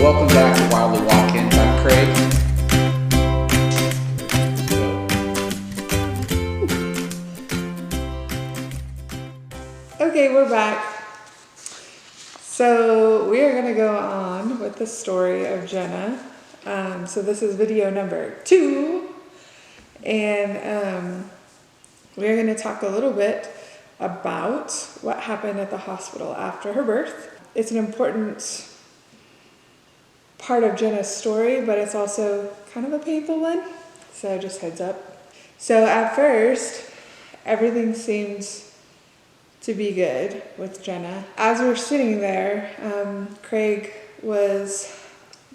Welcome back to Wildly Watkins. I'm Craig. Okay, we're back. So we are going to go on with the story of Jenna. So this is video number 2, and we're going to talk a little bit about what happened at the hospital after her birth. It's an important part of Jenna's story, but it's also kind of a painful one, so just heads up. So at first, everything seems to be good with Jenna. As we're sitting there, Craig was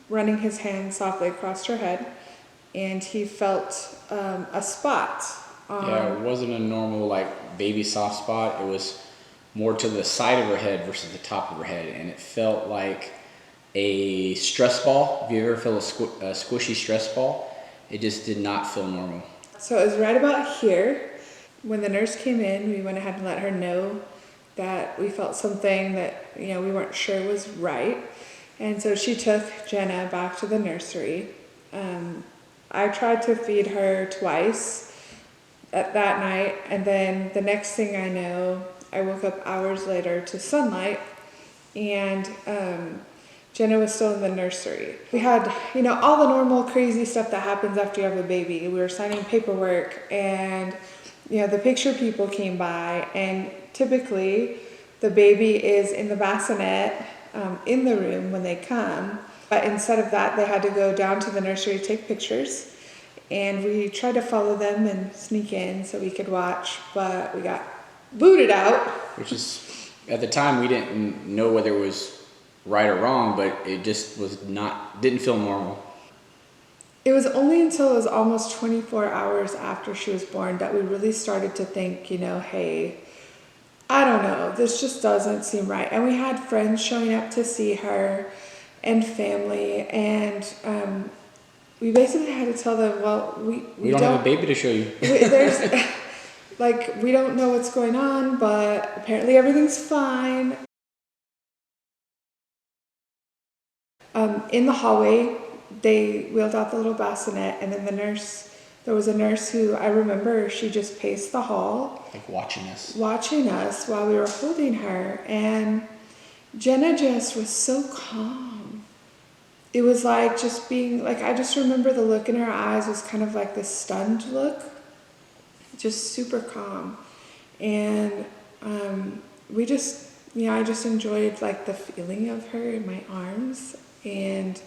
running his hand softly across her head, and he felt a spot. Yeah, it wasn't a normal baby soft spot. It was more to the side of her head versus the top of her head, and it felt like a stress ball. Have you ever felt a squishy stress ball? It just did not feel normal. So it was right about here. When the nurse came in, we went ahead and let her know that we felt something that, we weren't sure was right. And so she took Jenna back to the nursery. I tried to feed her twice that night, and then the next thing I know, I woke up hours later to sunlight, and Jenna was still in the nursery. We had, all the normal crazy stuff that happens after you have a baby. We were signing paperwork, and the picture people came by, and typically the baby is in the bassinet in the room when they come. But instead of that, they had to go down to the nursery to take pictures. And we tried to follow them and sneak in so we could watch, but we got booted out. Which is, at the time, we didn't know whether it was right or wrong, but it just didn't feel normal. It was only until it was almost 24 hours after she was born that we really started to think, hey, I don't know, this just doesn't seem right. And we had friends showing up to see her and family, and we basically had to tell them, well, we don't have a baby to show you. There's we don't know what's going on, but apparently everything's fine. In the hallway, they wheeled out the little bassinet, and then there was a nurse who I remember, she just paced the hall. Watching us while we were holding her, and Jenna just was so calm. It was just being, I just remember the look in her eyes was kind of like this stunned look, just super calm. And we just, I just enjoyed the feeling of her in my arms. And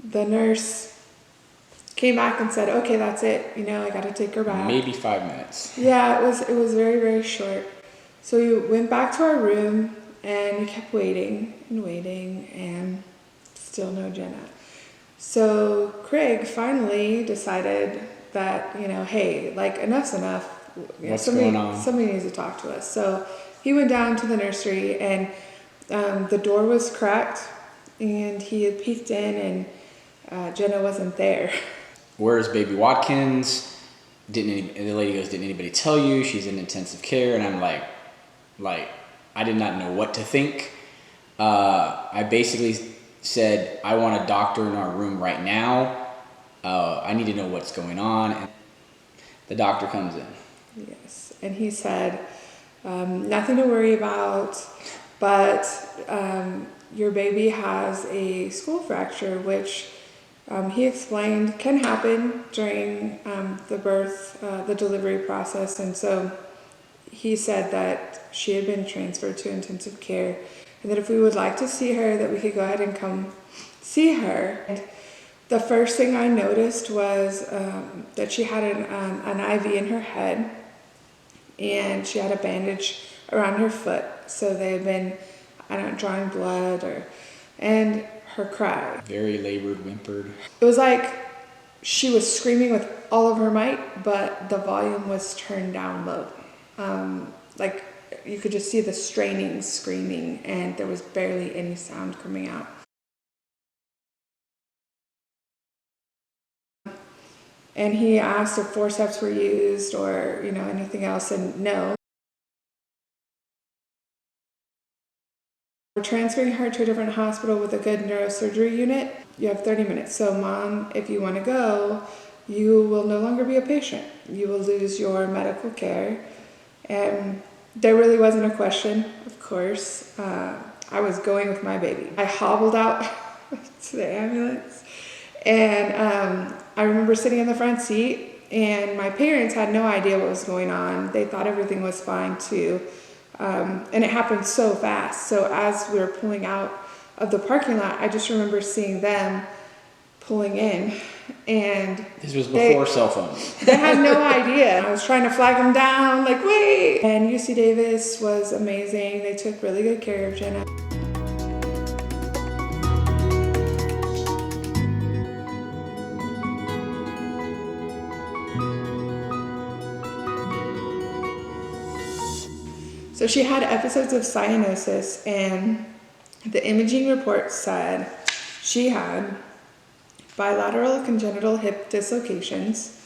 the nurse came back and said, okay, that's it. I got to take her back. Maybe 5 minutes. Yeah, it was very, very short. So we went back to our room, and we kept waiting, and still no Jenna. So Craig finally decided that, hey, enough's enough. What's going on? Somebody needs to talk to us. So he went down to the nursery, and the door was cracked, and he had peeked in, and Jenna wasn't there. Where's baby Watkins? The lady goes, didn't anybody tell you? She's in intensive care. And I'm like, I did not know what to think. I basically said, I want a doctor in our room right now. I need to know what's going on. And the doctor comes in. Yes, and he said, nothing to worry about, but your baby has a skull fracture, which he explained can happen during the birth, the delivery process. And so he said that she had been transferred to intensive care, and that if we would like to see her, that we could go ahead and come see her. And the first thing I noticed was that she had an IV in her head, and she had a bandage around her foot. So they had been, drawing blood and her cry. Very labored, whimpered. It was like she was screaming with all of her might, but the volume was turned down low. You could just see the straining screaming, and there was barely any sound coming out. And he asked if forceps were used or, anything else, and no. We're transferring her to a different hospital with a good neurosurgery unit. You have 30 minutes. So mom, if you want to go, you will no longer be a patient. You will lose your medical care. And there really wasn't a question, of course. I was going with my baby. I hobbled out to the ambulance. And I remember sitting in the front seat, and my parents had no idea what was going on. They thought everything was fine too. And it happened so fast. So as we were pulling out of the parking lot, I just remember seeing them pulling in. And this was before cell phones. They had no idea. I was trying to flag them down, like, wait. And UC Davis was amazing. They took really good care of Jenna. So she had episodes of cyanosis, and the imaging report said she had bilateral congenital hip dislocations,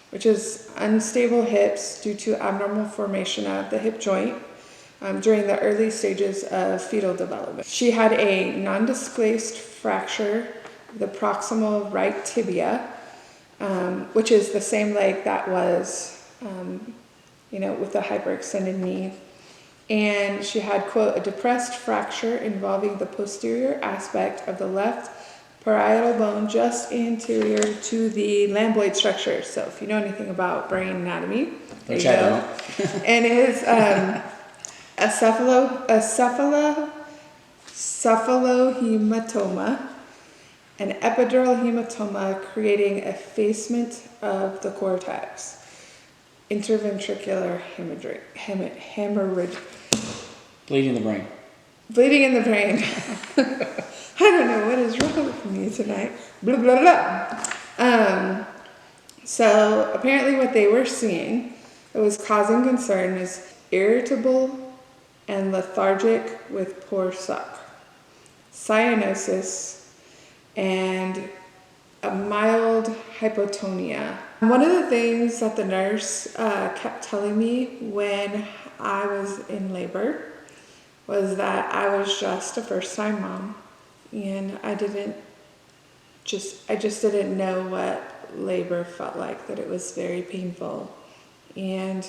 which is unstable hips due to abnormal formation of the hip joint during the early stages of fetal development. She had a non-displaced fracture of the proximal right tibia, which is the same leg that was, with the hyperextended knee. And she had, quote, a depressed fracture involving the posterior aspect of the left parietal bone just anterior to the lambdoid structure. So if you know anything about brain anatomy, which I don't. And it is cephalohematoma, an epidural hematoma creating effacement of the cortex, interventricular hemorrhage. Bleeding the brain. Bleeding in the brain. I don't know what is wrong with me tonight. Blah, blah, blah. So apparently what they were seeing that was causing concern is irritable and lethargic with poor suck, cyanosis, and a mild hypotonia. One of the things that the nurse kept telling me when I was in labor was that I was just a first-time mom, and I just didn't know what labor felt like, that it was very painful. And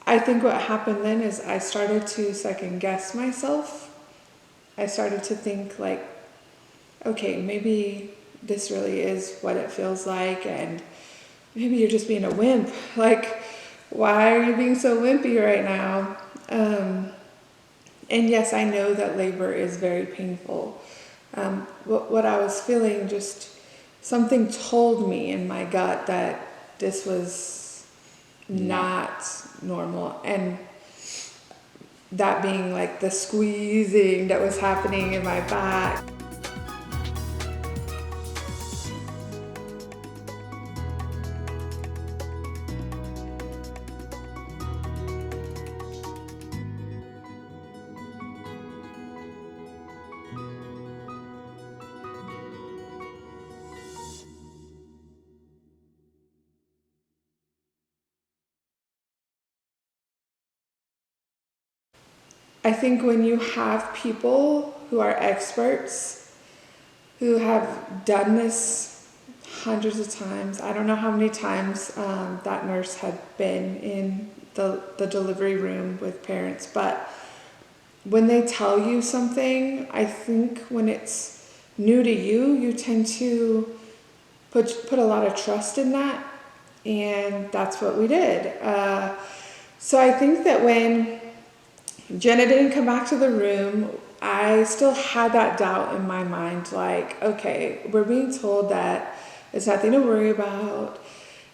I think what happened then is I started to second guess myself. I started to think like, okay, maybe this really is what it feels like, and maybe you're just being a wimp. Like, why are you being so wimpy right now? And yes, I know that labor is very painful. What I was feeling, just something told me in my gut that this was not normal. And that being like the squeezing that was happening in my back. I think when you have people who are experts, who have done this hundreds of times, I don't know how many times that nurse had been in the delivery room with parents, but when they tell you something, I think when it's new to you, you tend to put a lot of trust in that, and that's what we did. So I think that when Jenna didn't come back to the room, I still had that doubt in my mind, like, okay, we're being told that it's nothing to worry about.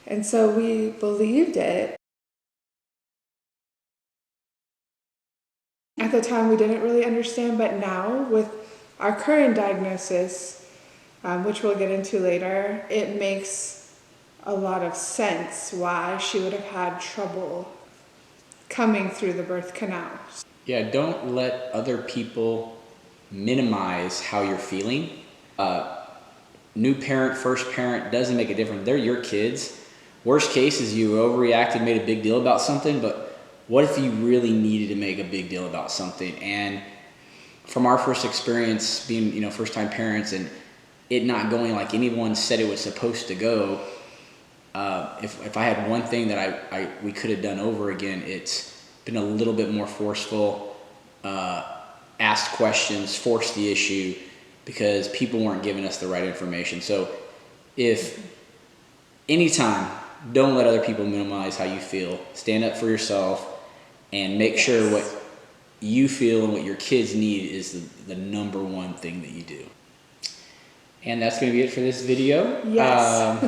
And so we believed it. At the time, we didn't really understand, but now with our current diagnosis, which we'll get into later, it makes a lot of sense why she would have had trouble coming through the birth canal. Yeah, don't let other people minimize how you're feeling. New parent, first parent, doesn't make a difference. They're your kids. Worst case is you overreacted, made a big deal about something, but what if you really needed to make a big deal about something? And from our first experience being, you know, first time parents and it not going like anyone said it was supposed to go, if I had one thing that we could have done over again, it's been a little bit more forceful, asked questions, forced the issue, because people weren't giving us the right information. So if anytime, don't let other people minimize how you feel. Stand up for yourself and make sure what you feel and what your kids need is the number one thing that you do. And that's going to be it for this video. Yes.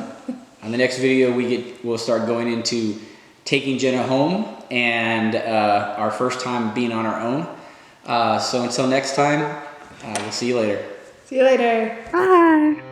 On the next video, we'll start going into taking Jenna home and our first time being on our own. So until next time, we'll see you later. See you later. Bye.